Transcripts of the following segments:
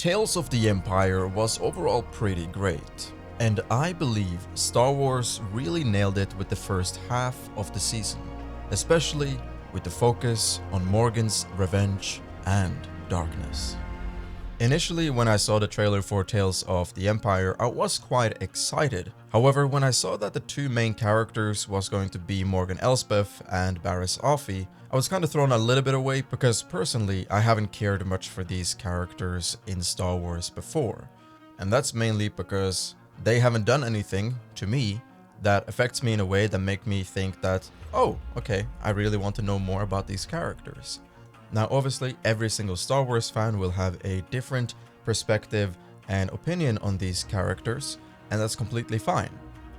Tales of the Empire was overall pretty great, and I believe Star Wars really nailed it with the first half of the season, especially with the focus on Morgan's revenge and darkness. Initially, when I saw the trailer for Tales of the Empire, I was quite excited. However, when I saw that the two main characters was going to be Morgan Elsbeth and Barris Offee, I was kind of thrown a little bit away because personally, I haven't cared much for these characters in Star Wars before. And that's mainly because they haven't done anything, to me, that affects me in a way that make me think that, oh, okay, I really want to know more about these characters. Now, obviously, every single Star Wars fan will have a different perspective and opinion on these characters, and that's completely fine.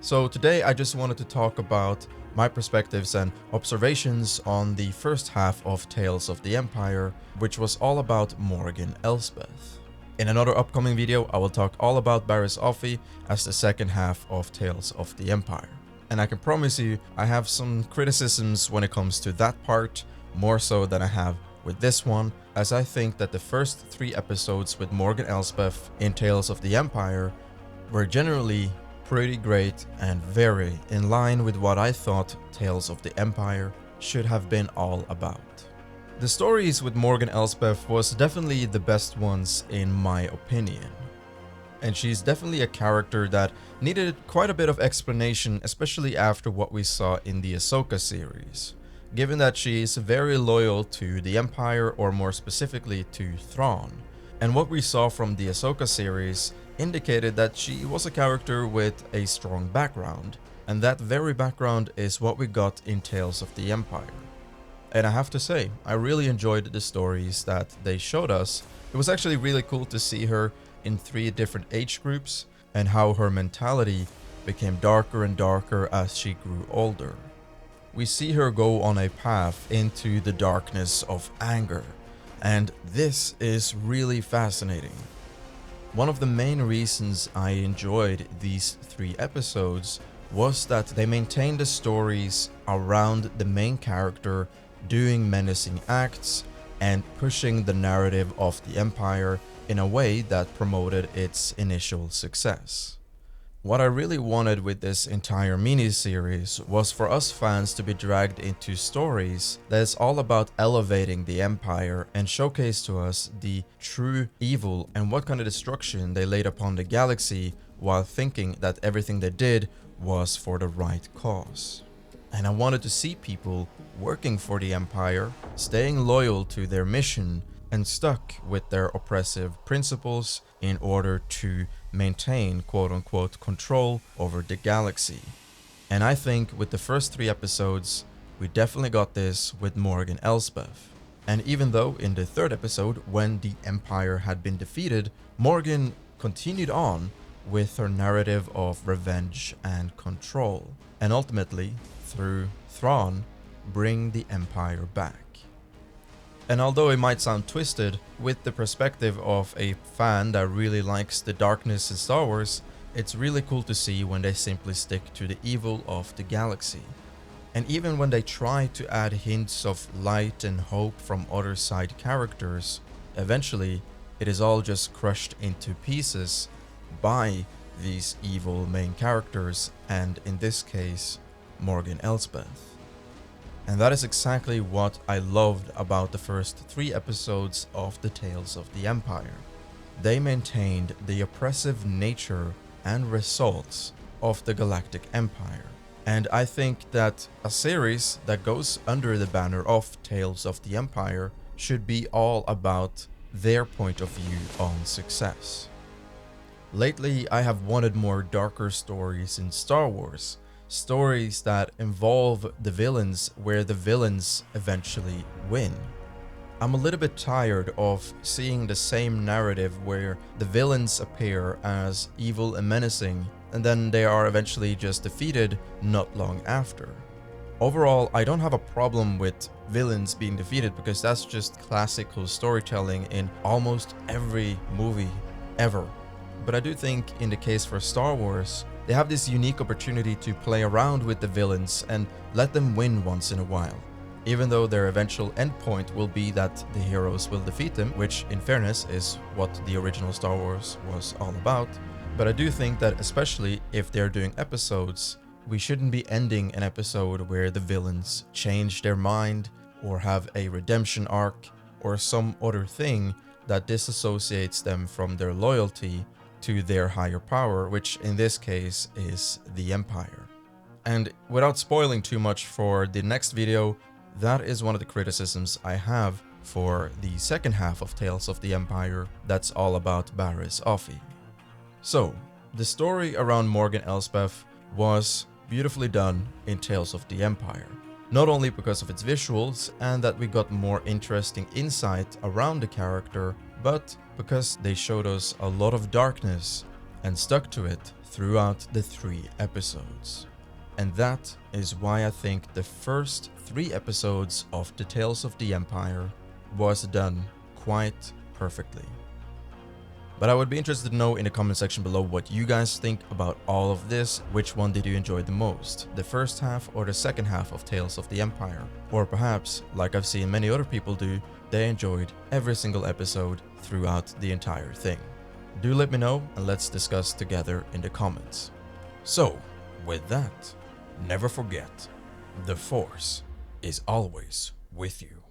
So today, I just wanted to talk about my perspectives and observations on the first half of Tales of the Empire, which was all about Morgan Elsbeth. In another upcoming video, I will talk all about Barris Offee as the second half of Tales of the Empire. And I can promise you, I have some criticisms when it comes to that part, more so than I have with this one, as I think that the first 3 episodes with Morgan Elsbeth in Tales of the Empire were generally pretty great and very in line with what I thought Tales of the Empire should have been all about. The stories with Morgan Elsbeth was definitely the best ones in my opinion. And she's definitely a character that needed quite a bit of explanation, especially after what we saw in the Ahsoka series, given that she is very loyal to the Empire, or more specifically to Thrawn. And what we saw from the Ahsoka series indicated that she was a character with a strong background, and that very background is what we got in Tales of the Empire. And I have to say, I really enjoyed the stories that they showed us. It was actually really cool to see her in 3 different age groups, and how her mentality became darker and darker as she grew older. We see her go on a path into the darkness of anger, and this is really fascinating. One of the main reasons I enjoyed these 3 episodes was that they maintained the stories around the main character doing menacing acts and pushing the narrative of the Empire in a way that promoted its initial success. What I really wanted with this entire mini-series was for us fans to be dragged into stories that is all about elevating the Empire and showcase to us the true evil and what kind of destruction they laid upon the galaxy while thinking that everything they did was for the right cause. And I wanted to see people working for the Empire, staying loyal to their mission and stuck with their oppressive principles in order to maintain quote-unquote control over the galaxy. And I think with the first 3 episodes, we definitely got this with Morgan Elsbeth. And even though in the 3rd episode, when the Empire had been defeated, Morgan continued on with her narrative of revenge and control, and ultimately, through Thrawn, bring the Empire back. And although it might sound twisted, with the perspective of a fan that really likes the darkness in Star Wars, it's really cool to see when they simply stick to the evil of the galaxy. And even when they try to add hints of light and hope from other side characters, eventually it is all just crushed into pieces by these evil main characters, and in this case, Morgan Elsbeth. And that is exactly what I loved about the first 3 episodes of the Tales of the Empire. They maintained the oppressive nature and results of the Galactic Empire. And I think that a series that goes under the banner of Tales of the Empire should be all about their point of view on success. Lately, I have wanted more darker stories in Star Wars. Stories that involve the villains where the villains eventually win. I'm a little bit tired of seeing the same narrative where the villains appear as evil and menacing, and then they are eventually just defeated not long after. Overall, I don't have a problem with villains being defeated because that's just classical storytelling in almost every movie ever. But I do think in the case for Star Wars, they have this unique opportunity to play around with the villains and let them win once in a while. even though their eventual endpoint will be that the heroes will defeat them, which in fairness is what the original Star Wars was all about. But I do think that especially if they're doing episodes, we shouldn't be ending an episode where the villains change their mind or have a redemption arc or some other thing that disassociates them from their loyalty to their higher power, which in this case is the Empire. And without spoiling too much for the next video, that is one of the criticisms I have for the second half of Tales of the Empire that's all about Barris Offee. So, the story around Morgan Elsbeth was beautifully done in Tales of the Empire. Not only because of its visuals and that we got more interesting insight around the character, but because they showed us a lot of darkness and stuck to it throughout the 3 episodes. And that is why I think the first 3 episodes of the Tales of the Empire was done quite perfectly. But I would be interested to know in the comment section below what you guys think about all of this. Which one did you enjoy the most? The first half or the second half of Tales of the Empire? Or perhaps, like I've seen many other people do, they enjoyed every single episode throughout the entire thing. Do let me know and let's discuss together in the comments. So, with that, never forget, the Force is always with you.